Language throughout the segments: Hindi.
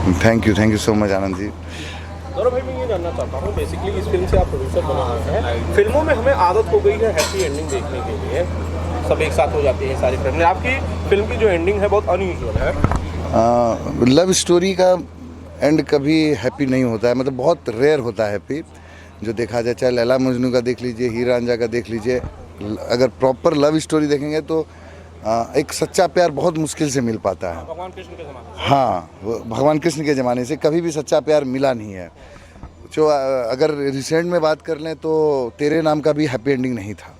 Thank you so much Anand ji. गौरव भाई, मैं ये जानना चाहता हूँ, बेसिकली इस फिल्म से आप प्रोड्यूसर बना रहे हैं। फिल्मों में हमें आदत हो गई है हैप्पी एंडिंग देखने के लिए, सब एक साथ हो जाती है सारी फिल्में। आपकी फिल्म की जो एंडिंग है बहुत अनयूजुअल है। लव स्टोरी का एंड कभी हैप्पी नहीं होता है, मतलब बहुत रेयर होता है हैप्पी। जो देखा जाए, चाहे लैला मजनू का देख लीजिए, हीर रांझा का देख लीजिए, अगर प्रॉपर लव स्टोरी देखेंगे तो एक सच्चा प्यार बहुत मुश्किल से मिल पाता है। भगवान कृष्ण के ज़माने हाँ, भगवान कृष्ण के ज़माने से कभी भी सच्चा प्यार मिला नहीं है। जो अगर रिसेंट में बात कर लें तो तेरे नाम का भी हैप्पी एंडिंग नहीं था।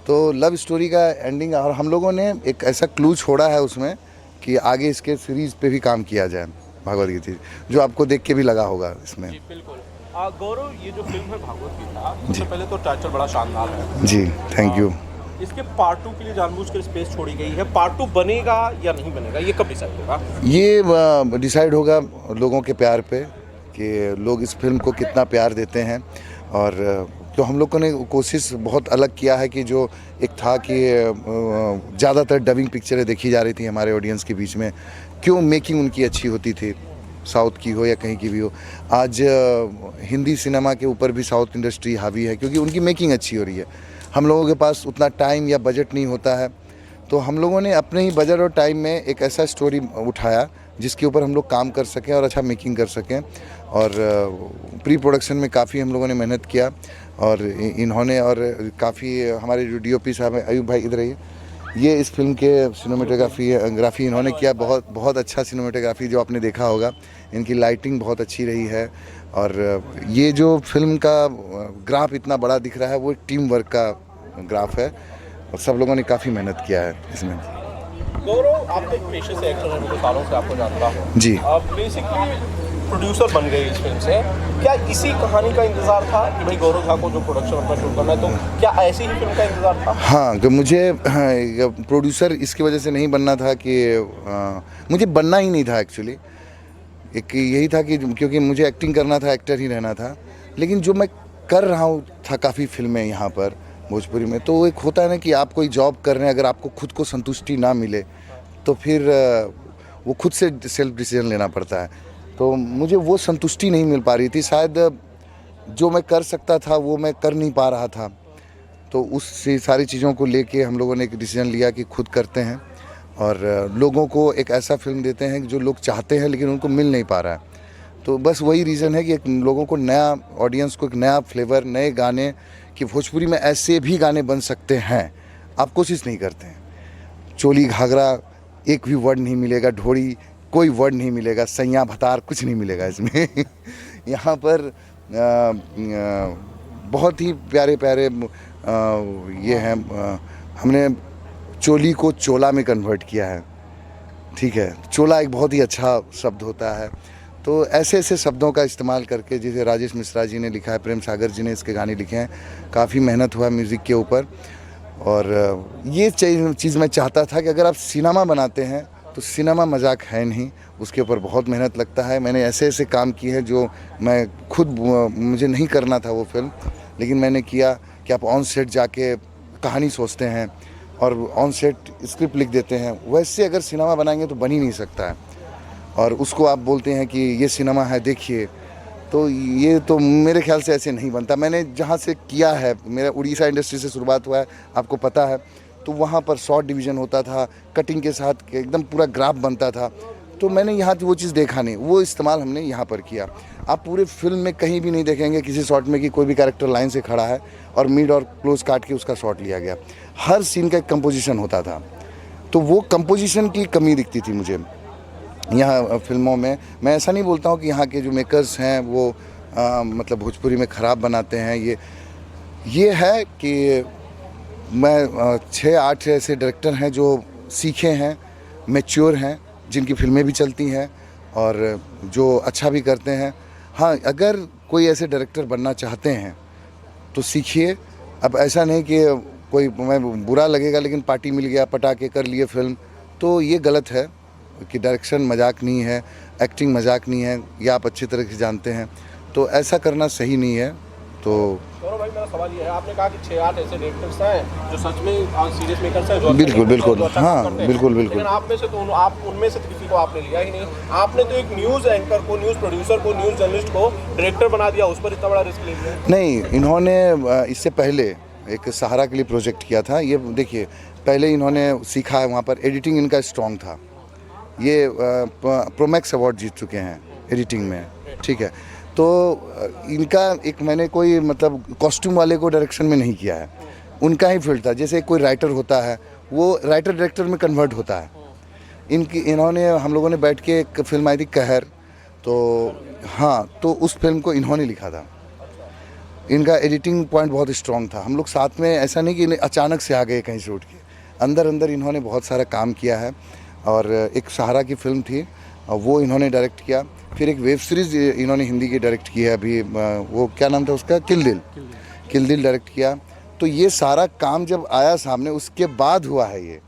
तो लव स्टोरी का एंडिंग, और हम लोगों ने एक ऐसा क्लू छोड़ा है उसमें कि आगे इसके सीरीज़ पे भी काम किया जाए भागवत गीता, जो आपको देख के भी लगा होगा इसमें। जी बिल्कुल। गौरव, ये जो फिल्म है भागवत गीता, सबसे पहले तो टाइटल बड़ा शानदार है। जी, थैंक यू। इसके पार्ट 2 के लिए जानबूझकर स्पेस छोड़ी गई है। पार्ट 2 बनेगा या नहीं बनेगा, ये कब डिसाइड होगा? ये डिसाइड होगा लोगों के प्यार पे, कि लोग इस फिल्म को कितना प्यार देते हैं। और जो हम लोगों ने कोशिश बहुत अलग किया है कि जो एक था कि ज़्यादातर डबिंग पिक्चरें देखी जा रही थी हमारे ऑडियंस के बीच में, क्यों मेकिंग उनकी अच्छी होती थी, साउथ की हो या कहीं की भी हो। आज हिंदी सिनेमा के ऊपर भी साउथ इंडस्ट्री हावी है, क्योंकि उनकी मेकिंग अच्छी हो रही है। हम लोगों के पास उतना टाइम या बजट नहीं होता है, तो हम लोगों ने अपने ही बजट और टाइम में एक ऐसा स्टोरी उठाया जिसके ऊपर हम लोग काम कर सकें और अच्छा मेकिंग कर सकें। और प्री प्रोडक्शन में काफ़ी हम लोगों ने मेहनत किया, और इन्होंने, और काफ़ी हमारे जो डीओपी साहब हैं, अयूब भाई इधर आइए, ये इस फिल्म के सिनेमेटोग्राफी इन्होंने किया। बहुत बहुत अच्छा सिनेमेटोग्राफी जो आपने देखा होगा। इनकी लाइटिंग बहुत अच्छी रही है। और ये जो फिल्म का ग्राफ इतना बड़ा दिख रहा है, वो टीम वर्क का ग्राफ है, और सब लोगों ने काफ़ी मेहनत किया है इसमें। गौरव, आप एक पेशे से एक्टर हैं, मुझे सालों से आपको जानता हूँ। जी। आप बेसिकली प्रोड्यूसर बन गए इस फिल्म से। क्या इसी कहानी का इंतजार था कि भाई गौरव झा को जो प्रोडक्शन अपना शुरू करना है, तो क्या ऐसी ही फिल्म का इंतजार था? हाँ, कि मुझे प्रोड्यूसर इसकी वजह से नहीं बनना था कि मुझे बनना ही नहीं था एक्चुअली। एक यही था कि क्योंकि मुझे एक्टिंग करना था, एक्टर ही रहना था। लेकिन जो मैं कर रहा हूँ था काफ़ी फिल्में यहाँ पर भोजपुरी में, तो एक होता है ना कि आप कोई जॉब कर रहे हैं, अगर आपको खुद को संतुष्टि ना मिले तो फिर वो खुद से सेल्फ डिसीजन लेना पड़ता है। तो मुझे वो संतुष्टि नहीं मिल पा रही थी, शायद जो मैं कर सकता था वो मैं कर नहीं पा रहा था। तो उस सारी चीज़ों को लेके हम लोगों ने एक डिसीजन लिया कि खुद करते हैं, और लोगों को एक ऐसा फिल्म देते हैं जो लोग चाहते हैं लेकिन उनको मिल नहीं पा रहा है। तो बस वही रीज़न है कि एक लोगों को नया, ऑडियंस को एक नया फ्लेवर, नए गाने, कि भोजपुरी में ऐसे भी गाने बन सकते हैं। आप कोशिश नहीं करते हैं। चोली घाघरा एक भी वर्ड नहीं मिलेगा, ढोड़ी कोई वर्ड नहीं मिलेगा, सैया भतार कुछ नहीं मिलेगा इसमें। यहाँ पर बहुत ही प्यारे प्यारे ये हैं। हमने चोली को चोला में कन्वर्ट किया है, ठीक है। चोला एक बहुत ही अच्छा शब्द होता है। तो ऐसे ऐसे शब्दों का इस्तेमाल करके, जैसे राजेश मिश्रा जी ने लिखा है, प्रेम सागर जी ने इसके गाने लिखे हैं, काफ़ी मेहनत हुआ म्यूज़िक के ऊपर। और ये चीज़ मैं चाहता था कि अगर आप सिनेमा बनाते हैं तो सिनेमा मजाक है नहीं, उसके ऊपर बहुत मेहनत लगता है। मैंने ऐसे ऐसे काम किए हैं जो मैं खुद, मुझे नहीं करना था वो फिल्म, लेकिन मैंने किया। कि आप ऑन सेट जाके कहानी सोचते हैं और ऑन सेट स्क्रिप्ट लिख देते हैं, वैसे अगर सिनेमा बनाएंगे तो बन ही नहीं सकता है। और उसको आप बोलते हैं कि ये सिनेमा है देखिए, तो ये तो मेरे ख्याल से ऐसे नहीं बनता। मैंने जहाँ से किया है, मेरा उड़ीसा इंडस्ट्री से शुरुआत हुआ है, आपको पता है, तो वहाँ पर शॉर्ट डिवीज़न होता था, कटिंग के साथ एकदम पूरा ग्राफ बनता था। तो मैंने यहाँ वो चीज़ देखा नहीं, वो इस्तेमाल हमने यहाँ पर किया। आप पूरे फिल्म में कहीं भी नहीं देखेंगे किसी शॉट में कि कोई भी कैरेक्टर लाइन से खड़ा है और मिड और क्लोज काट के उसका शॉट लिया गया। हर सीन का एक कंपोजिशन होता था, तो वो कंपोजिशन की कमी दिखती थी मुझे यहाँ फिल्मों में। मैं ऐसा नहीं बोलता हूँ कि यहाँ के जो मेकर्स हैं वो मतलब भोजपुरी में ख़राब बनाते हैं। ये है कि मैं 6-8 ऐसे डायरेक्टर हैं जो सीखे हैं, मैच्योर हैं, जिनकी फिल्में भी चलती हैं और जो अच्छा भी करते हैं। हाँ, अगर कोई ऐसे डायरेक्टर बनना चाहते हैं तो सीखिए। अब ऐसा नहीं कि कोई, मैं बुरा लगेगा लेकिन पार्टी मिल गया, पटाके कर लिए फिल्म, तो ये गलत है। कि डायरेक्शन मजाक नहीं है, एक्टिंग मजाक नहीं है, ये आप अच्छी तरह से जानते हैं। तो ऐसा करना सही नहीं है। तो गौरव भाई, मेरा सवाल ये है, आपने कहा कि 6-8 ऐसे डायरेक्टर्स हैं जो सच में सीरियस मेकर्स हैं, जो बिल्कुल बिल्कुल, जो अच्छा हाँ काम करते हैं। बिल्कुल बिल्कुल। लेकिन आप में से तो आप उनमें से किसी किसी को आपने लिया ही नहीं। आपने तो एक न्यूज़ एंकर को, न्यूज़ प्रोड्यूसर को, न्यूज़ जर्नलिस्ट को डायरेक्टर बना दिया, उस पर इतना बड़ा रिस्क ले लिया। नहीं, इन्होंने इससे पहले एक सहारा के लिए प्रोजेक्ट किया था। ये देखिए, पहले इन्होंने सीखा है, वहाँ पर एडिटिंग इनका स्ट्रॉन्ग था। ये प्रोमैक्स अवार्ड जीत चुके हैं एडिटिंग में, ठीक है। तो इनका एक, मैंने कोई मतलब कॉस्ट्यूम वाले को डायरेक्शन में नहीं किया है, उनका ही फील्ड था। जैसे कोई राइटर होता है, वो राइटर डायरेक्टर में कन्वर्ट होता है। इन्होंने, हम लोगों ने बैठ के, एक फिल्म आई थी कहर, तो हाँ, तो उस फिल्म को इन्होंने लिखा था। इनका एडिटिंग पॉइंट बहुत स्ट्रॉन्ग था। हम लोग साथ में, ऐसा नहीं कि इन्हें अचानक से आ गए कहीं से उठ के, अंदर अंदर इन्होंने बहुत सारा काम किया है। और एक सहारा की फिल्म थी, वो इन्होंने डायरेक्ट किया। फिर एक वेब सीरीज़ इन्होंने हिंदी की डायरेक्ट की है अभी, वो क्या नाम था उसका, किल दिल डायरेक्ट किया। तो ये सारा काम जब आया सामने, उसके बाद हुआ है ये।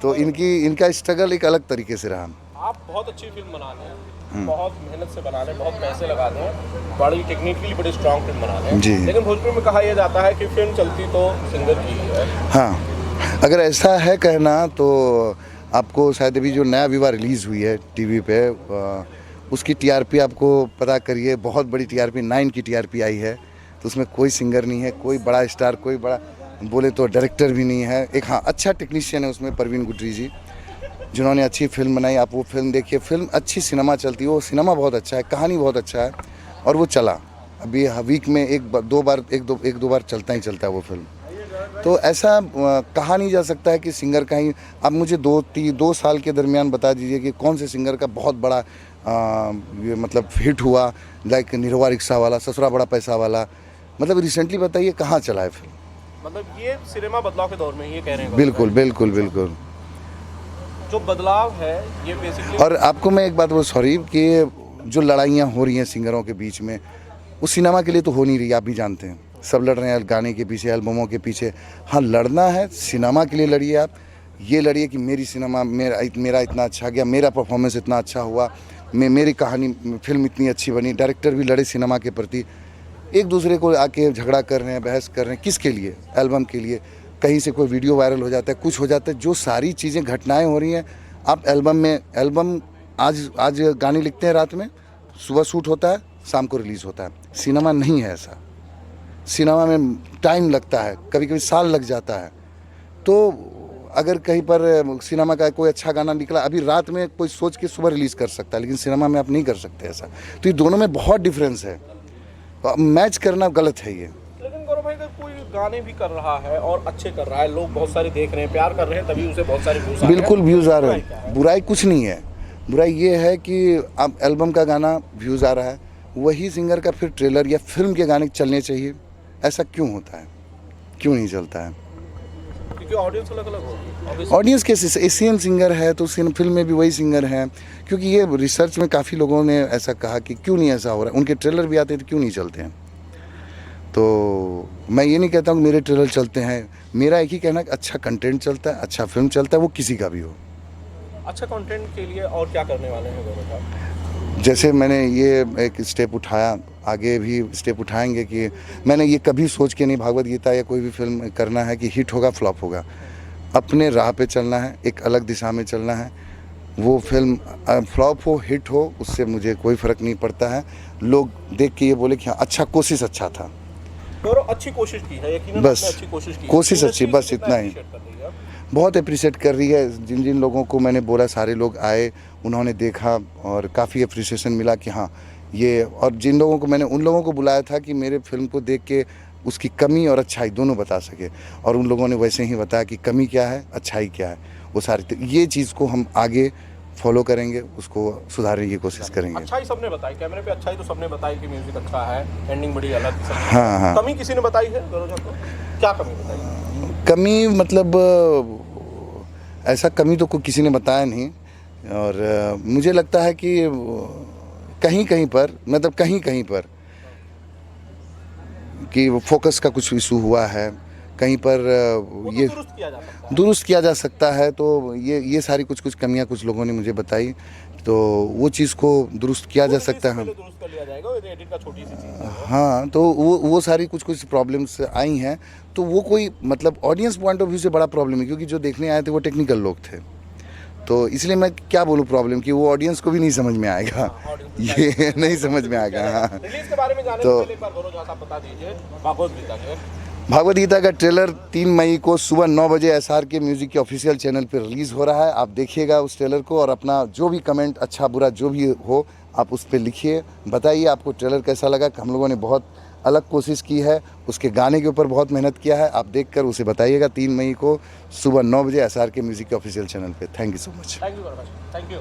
तो इनका स्ट्रगल एक अलग तरीके से रहा। आप बहुत अच्छी फिल्म बना रहे हैं, बहुत मेहनत से बना रहे हैं, बहुत पैसे लगा रहे हैं, बड़ी टेक्निकली बड़ी स्ट्रॉन्ग फिल्म बना रहे हैं जी। लेकिन भोजपुरी में कहा यह जाता है कि फिल्म चलती तो सिंगर की है। हाँ, अगर ऐसा है कहना, तो आपको शायद अभी जो नया विवाह रिलीज़ हुई है टीवी पे, उसकी टीआरपी आपको पता करिए, बहुत बड़ी टीआरपी, 9 की टीआरपी आई है। तो उसमें कोई सिंगर नहीं है, कोई बड़ा स्टार, कोई बड़ा बोले तो डायरेक्टर भी नहीं है। एक हाँ, अच्छा टेक्नीशियन है उसमें, परवीन गुटरी जी, जिन्होंने अच्छी फिल्म बनाई। आप वो फिल्म देखिए, फिल्म अच्छी सिनेमा चलती है, वो सिनेमा बहुत अच्छा है, कहानी बहुत अच्छा है, और वो चला। अभी वीक में एक दो बार चलता ही चलता है वो फिल्म। तो ऐसा कहा नहीं जा सकता है कि सिंगर का ही। आप मुझे 2 साल के दरमियान बता दीजिए कि कौन से सिंगर का बहुत बड़ा ये मतलब हिट हुआ, लाइक निरहुआ रिक्शा वाला, ससुरा बड़ा पैसा वाला, मतलब रिसेंटली बताइए कहाँ चला है फिल्म। मतलब ये सिनेमा बदलाव के दौर में ये कह रहे हैं। बिल्कुल बिल्कुल बिल्कुल। जो बदलाव है ये बेसिकली। और आपको मैं एक बात बोल, सॉरी, कि जो लड़ाइयाँ हो रही हैं सिंगरों के बीच में, वो सिनेमा के लिए तो हो नहीं रही, आप भी जानते हैं। सब लड़ रहे हैं गाने के पीछे, एल्बमों के पीछे। हाँ, लड़ना है सिनेमा के लिए लड़िए। आप ये लड़िए कि मेरी सिनेमा, मेरा इतना अच्छा गया, मेरा परफॉर्मेंस इतना अच्छा हुआ, मेरी कहानी, फिल्म इतनी अच्छी बनी। डायरेक्टर भी लड़े सिनेमा के प्रति। एक दूसरे को आके झगड़ा कर रहे हैं, बहस कर रहे हैं, किसके लिए? एल्बम के लिए। कहीं से कोई वीडियो वायरल हो जाता है, कुछ हो जाता है, जो सारी चीज़ें, घटनाएं हो रही हैं। आप एल्बम आज गाने लिखते हैं रात में, सुबह शूट होता है, शाम को रिलीज़ होता है। सिनेमा नहीं है ऐसा। सिनेमा में टाइम लगता है, कभी कभी साल लग जाता है। तो अगर कहीं पर सिनेमा का कोई अच्छा गाना निकला, अभी रात में कोई सोच के सुबह रिलीज़ कर सकता है, लेकिन सिनेमा में आप नहीं कर सकते ऐसा। तो ये दोनों में बहुत डिफरेंस है, मैच करना गलत है ये। लेकिन गौरव भाई, अगर कोई गाने भी कर रहा है और अच्छे कर रहा है, लोग बहुत सारे देख रहे हैं, प्यार कर रहे हैं, तभी उसे बहुत सारे व्यूज आ रहे हैं। बिल्कुल व्यूज़ आ रहे हैं, बुराई कुछ नहीं है। बुराई ये है कि अब एल्बम का गाना व्यूज़ आ रहा है, वही सिंगर का फिर ट्रेलर या फिल्म के गाने चलने चाहिए। ऐसा क्यों होता है, क्यों नहीं चलता है? क्योंकि ऑडियंस अलग अलग होगी। ऑडियंस के एशियन सिंगर है तो फिल्म में भी वही सिंगर हैं। क्योंकि ये रिसर्च में काफ़ी लोगों ने ऐसा कहा कि क्यों नहीं ऐसा हो रहा है, उनके ट्रेलर भी आते हैं तो क्यों नहीं चलते हैं। तो मैं ये नहीं कहता हूँ कि मेरे ट्रेलर चलते हैं, मेरा एक ही कहना है कि अच्छा कंटेंट चलता है, अच्छा फिल्म चलता है, वो किसी का भी हो। अच्छा कंटेंट के लिए और क्या करने वाले हैं गौरव साहब? जैसे मैंने ये एक स्टेप उठाया, आगे भी स्टेप उठाएंगे कि मैंने ये कभी सोच के नहीं भागवत गीता या कोई भी फिल्म करना है कि हिट होगा फ्लॉप होगा। अपने राह पे चलना है, एक अलग दिशा में चलना है। वो फिल्म फ्लॉप हो हिट हो, उससे मुझे कोई फ़र्क नहीं पड़ता है। लोग देख के ये बोले कि हाँ, अच्छा, कोशिश अच्छा था। गौरव अच्छी कोशिश की है, यकीनन बस आपने अच्छी कोशिश की है। कोशिश अच्छी, इंडस्ट्री बस कितना इतना ही। appreciate कर रही है? बहुत अप्रिशिएट कर रही है। जिन जिन लोगों को मैंने बोला, सारे लोग आए, उन्होंने देखा और काफ़ी अप्रिसिएशन मिला कि हाँ ये। और जिन लोगों को मैंने, उन लोगों को बुलाया था कि मेरे फिल्म को देख के उसकी कमी और अच्छाई दोनों बता सके, और उन लोगों ने वैसे ही बताया कि कमी क्या है, अच्छाई क्या है, वो सारी। तो ये चीज़ को हम आगे फॉलो करेंगे, उसको सुधारने की कोशिश करेंगे। अच्छाई सबने बताई, कैमरे पे अच्छाई तो सबने बताई कि म्यूजिक अच्छा है, एंडिंग बड़ी अलग थी, सबने। हाँ हाँ। कमी किसी ने बताई है गौरव साहब को? क्या कमी बताई? कमी मतलब ऐसा कमी तो कोई किसी ने बताया नहीं। और मुझे लगता है कि कहीं कहीं पर, मतलब कहीं कहीं पर कि फोकस का कुछ इशू हुआ है, कहीं पर वो ये तो दुरुस्त किया जा सकता है। दुरुस्त किया जा सकता है। तो ये सारी कुछ कमियां कुछ लोगों ने मुझे बताई, तो वो चीज़ को दुरुस्त किया जा सकता है। पहले दुरुस्त कर लिया जाएगा, वो एडिट का छोटी सी चीज़ है। हाँ, तो वो सारी कुछ प्रॉब्लम्स आई हैं। तो वो कोई मतलब ऑडियंस पॉइंट ऑफ व्यू से बड़ा प्रॉब्लम है, क्योंकि जो देखने आए थे वो टेक्निकल लोग थे। तो इसलिए मैं क्या बोलूँ प्रॉब्लम कि वो ऑडियंस को भी नहीं समझ में आएगा, ये नहीं समझ में आएगा। हाँ, रिलीज के बारे में जाने तो से पहले एक बार गौरव आप बता दीजिए भागवत गीता के। भागवत गीता का ट्रेलर 3 मई को सुबह 9 बजे एसआर के म्यूज़िक के ऑफिशियल चैनल पर रिलीज़ हो रहा है। आप देखिएगा उस ट्रेलर को और अपना जो भी कमेंट अच्छा बुरा जो भी हो आप उस पर लिखिए, बताइए आपको ट्रेलर कैसा लगा। हम लोगों ने बहुत अलग कोशिश की है, उसके गाने के ऊपर बहुत मेहनत किया है। आप देखकर उसे बताइएगा 3 मई को सुबह 9 बजे एसआर के म्यूज़िक के ऑफिशियल चैनल पे। Thank you so much. Thank you Gaurav, thank you.